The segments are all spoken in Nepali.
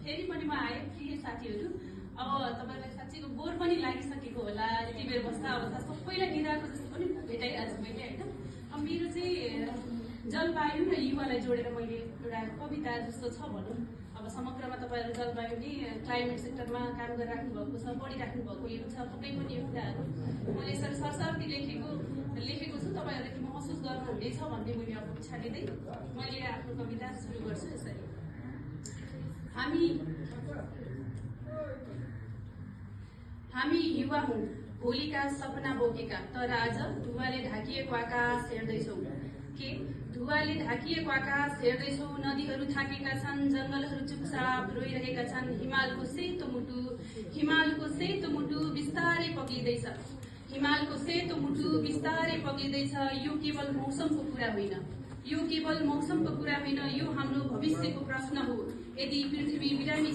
फेरि पनि म आएँ प्रिय साथीहरू। अब तपाईँलाई साँच्चीको बोर पनि लागिसकेको होला, यति बेर बस्दा अवस्था सबैलाई निधाएको जस्तो पनि भेटाइरहेको छु मैले होइन। अब मेरो चाहिँ जलवायु र युवालाई जोडेर मैले एउटा कविता जस्तो छ भनौँ। अब समग्रमा तपाईँहरू जलवायु नै क्लाइमेट सेक्टरमा काम गरिराख्नु भएको छ, पढिराख्नु भएको यो छ, पक्कै पनि यो कुराहरू मैले यसरी सरसर्ती लेखेको छु। तपाईँहरूले के महसुस गर्नुहुनेछ भन्ने मैले अब इच्छा लिँदै मैले आफ्नो कविता सुरु गर्छु यसरी। हामी युवा हौं, भोलिका सपना बोकेका, तर आज धुवाले ढाकिएको आकाश हेर्दैछौँ। के धुवाले ढाकिएको आकाश हेर्दैछौँ? नदीहरू थाकेका छन्, जंगलहरू चुपचाप रोइरहेका छन्। हिमालको सेतो मुटु बिस्तारै पग्लिँदैछ। हिमालको सेतो मुटु बिस्तारै पग्लिँदैछ। यो केवल मौसमको कुरा होइन, यो हाम्रो भविष्यको प्रश्न हो। यदि पृथ्वी बिरामी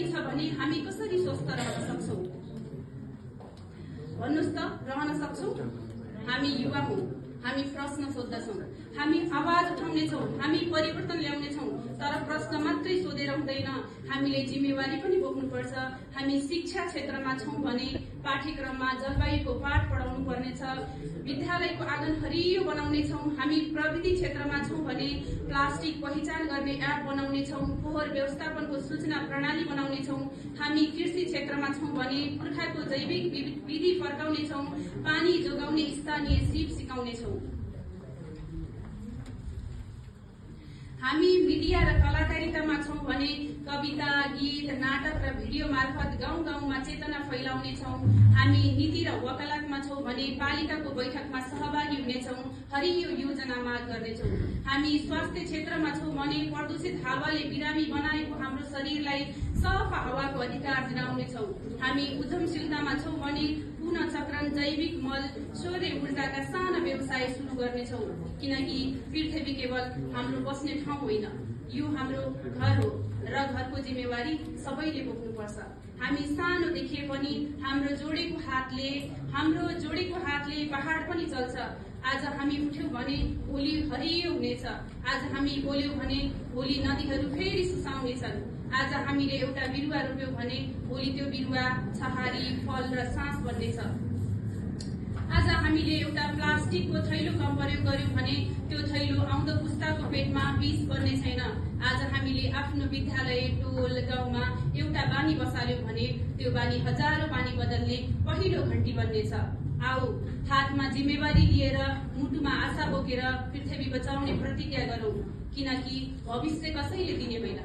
छ भने हामी कसरी स्वस्थ रहन सक्छौं? भन्नुस् त, रहन सक्छौं? हामी युवा हौं, हामी प्रश्न सोध्दछौं, हामी आवाज उठाउनेछौं, हामी परिवर्तन ल्याउनेछौं। तर प्रश्न मात्रै सोधेर हुँदैन, हामीले जिम्मेवारी पनि बोक्नुपर्छ। हामी शिक्षा क्षेत्रमा छौं भने पाठ्यक्रममा जलवायुको पाठ पढाउनु पर्नेछ। विद्यालयको आँगन हरियो बनाउनेछौं। हामी प्रविधि क्षेत्रमा छौं भने प्लास्टिक पहिचान गर्ने एप बनाउनेछौं। फोहोर व्यवस्थापनको सूचना प्रणाली बनाउनेछौं। हामी कृषि क्षेत्रमा छौं भने पुर्खाको जैविक विधि फर्काउनेछौं। पानी जोगाउने स्थानीय सिप सिकाउनेछौं। हामी मिडिया र कलाकारितामा छौं भने कविता, गीत, नाटक र भिडियो मार्फत गाउँ गाउँमा चेतना फैलाउनेछौं। हामी नीति र वकालतमा छौं भने पालिकाको बैठकमा सहभागी हुनेछौं, हरियो योजना माग गर्नेछौं। हामी स्वास्थ्य क्षेत्रमा छौं भने प्रदूषित हावाले बिरामी बनाएको हाम्रो शरीरलाई सफा हावाको अधिकार दिलाउनेछौं। हामी उद्यमशीलतामा छौं भने पुनः चक्रण, जैविक मल, सौर्य ऊर्जाका साना व्यवसाय सुरु गर्नेछौं। किनकि पृथ्वी केवल हाम्रो बस्ने ठाउँ होइन, यो हाम्रो घर हो र घरको जिम्मेवारी सबैले बोक्नुपर्छ। हामी सानो देखिए पनि हाम्रो जोडेको हातले पहाड पनि चल्छ। आज हामी उठ्यौं भने भोलि हरियो हुनेछ। आज हामी बोल्यौं भने भोलि नदीहरू फेरि सुसाउनेछन्। आज हामीले एउटा बिरुवा रोप्यौं भने भोलि त्यो बिरुवा छहारी, फल र सास बन्नेछ। आज हामीले एउटा प्लास्टिकको थैलो कम प्रयोग गर्यौं भने त्यो थैलो आउँदो पुस्ताको पेटमा विष बन्ने छैन। आज हामीले आफ्नो विद्यालय, टोल, गाउँमा एउटा बानी बसाल्यौं भने त्यो बानी हजारौं बानी बदल्ने पहिलो घण्टी बन्नेछ। आओ हातमा जिम्मेवारी लिएर, मुटुमा आशा बोकेर पृथ्वी बचाउने प्रतिज्ञा गरौं, किनकि भविष्य कसैले दिने होइन।